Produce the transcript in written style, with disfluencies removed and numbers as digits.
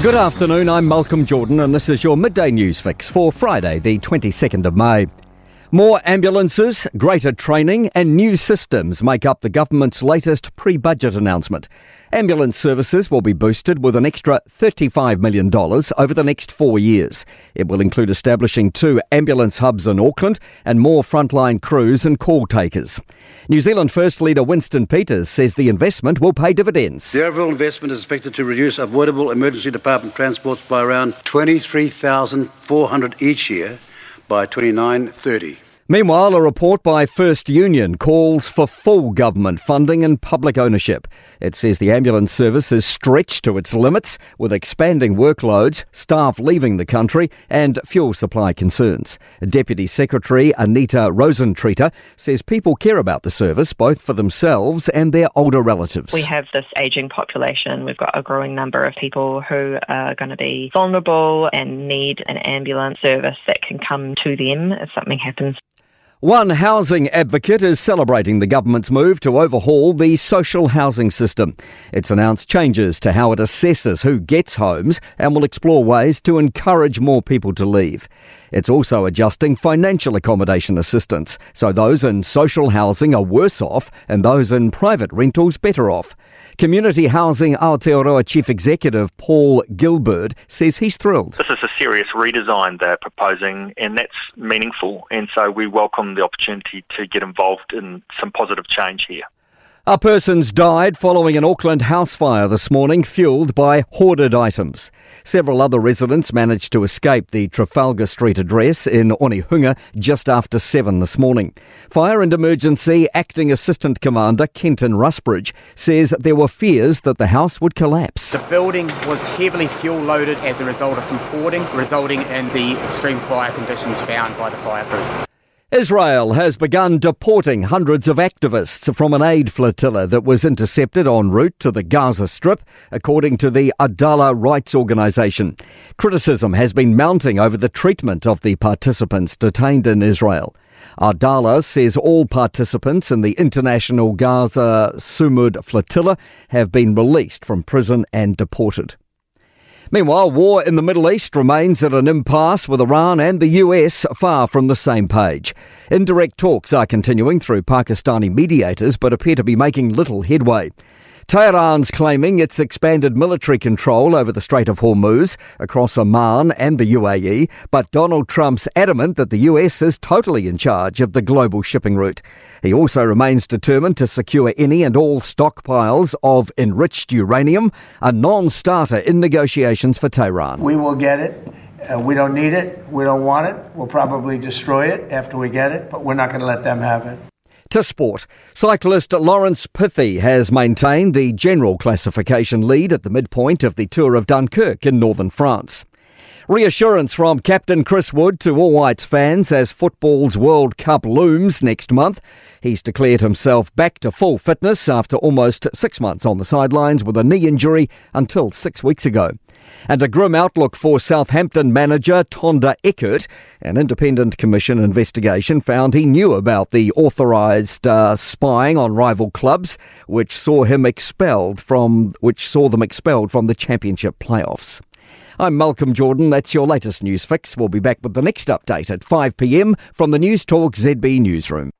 Good afternoon, I'm Malcolm Jordan and this is your Midday News Fix for Friday the 22nd of May. More ambulances, greater training and new systems make up the government's latest pre-budget announcement. Ambulance services will be boosted with an extra $35 million over the next 4 years. It will include establishing 2 ambulance hubs in Auckland and more frontline crews and call takers. New Zealand First Leader Winston Peters says the investment will pay dividends. The overall investment is expected to reduce avoidable emergency department transports by around 23,400 each year by 2930. Meanwhile, a report by First Union calls for full government funding and public ownership. It says the ambulance service is stretched to its limits with expanding workloads, staff leaving the country and fuel supply concerns. Deputy Secretary Anita Rosentreater says people care about the service both for themselves and their older relatives. We have this ageing population. We've got a growing number of people who are going to be vulnerable and need an ambulance service that can come to them if something happens. One housing advocate is celebrating the government's move to overhaul the social housing system. It's announced changes to how it assesses who gets homes and will explore ways to encourage more people to leave. It's also adjusting financial accommodation assistance, so those in social housing are worse off and those in private rentals better off. Community Housing Aotearoa Chief Executive Paul Gilbert says he's thrilled. This is a serious redesign they're proposing, and that's meaningful, and so we welcome the opportunity to get involved in some positive change here. A person's died following an Auckland house fire this morning, fuelled by hoarded items. Several other residents managed to escape the Trafalgar Street address in Onehunga just after 7 this morning. Fire and Emergency Acting Assistant Commander Kenton Rusbridge says there were fears that the house would collapse. The building was heavily fuel-loaded as a result of some hoarding, resulting in the extreme fire conditions found by the fire crews. Israel has begun deporting hundreds of activists from an aid flotilla that was intercepted en route to the Gaza Strip, according to the Adallah rights organisation. Criticism has been mounting over the treatment of the participants detained in Israel. Adallah says all participants in the International Gaza Sumud flotilla have been released from prison and deported. Meanwhile, war in the Middle East remains at an impasse with Iran and the US far from the same page. Indirect talks are continuing through Pakistani mediators but appear to be making little headway. Tehran's claiming it's expanded military control over the Strait of Hormuz across Oman and the UAE, but Donald Trump's adamant that the US is totally in charge of the global shipping route. He also remains determined to secure any and all stockpiles of enriched uranium, a non-starter in negotiations for Tehran. We will get it. We don't need it. We don't want it. We'll probably destroy it after we get it, but we're not going to let them have it. To sport, cyclist Lawrence Pithy has maintained the general classification lead at the midpoint of the Tour of Dunkirk in northern France. Reassurance from Captain Chris Wood to All Whites fans as football's World Cup looms next month. He's declared himself back to full fitness after almost 6 months on the sidelines with a knee injury until 6 weeks ago. And a grim outlook for Southampton manager Tonda Eckert. An independent commission investigation found he knew about the authorised spying on rival clubs, which saw them expelled from the championship playoffs. I'm Malcolm Jordan. That's your latest news fix. We'll be back with the next update at 5 p.m. from the Newstalk ZB newsroom.